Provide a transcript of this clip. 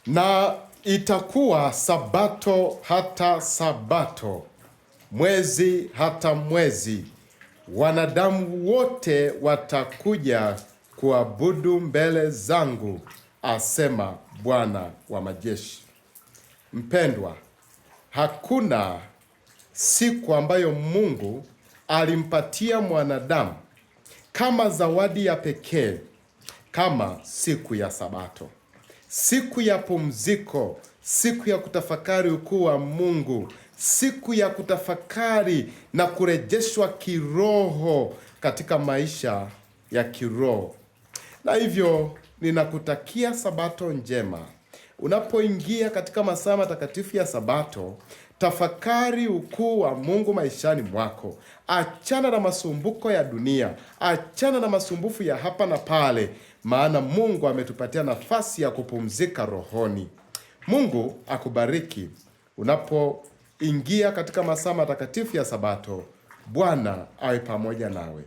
Na itakuwa sabato hata sabato, mwezi hata mwezi, wanadamu wote watakuja kuabudu mbele zangu, asema Bwana wa majeshi. Mpendwa, hakuna siku ambayo Mungu alimpatia mwanadamu kama zawadi ya pekee kama siku ya Sabato, siku ya pumziko, siku ya kutafakari ukuu wa Mungu, siku ya kutafakari na kurejeshwa kiroho katika maisha ya kiroho. Na hivyo ninakutakia Sabato njema. Unapoingia katika masaa matakatifu ya Sabato, tafakari ukuu wa Mungu maishani mwako. Achana na masumbuko ya dunia, achana na masumbufu ya hapa na pale, maana Mungu ametupatia nafasi ya kupumzika rohoni. Mungu akubariki unapoingia katika masaa matakatifu ya Sabato. Bwana awe pamoja nawe.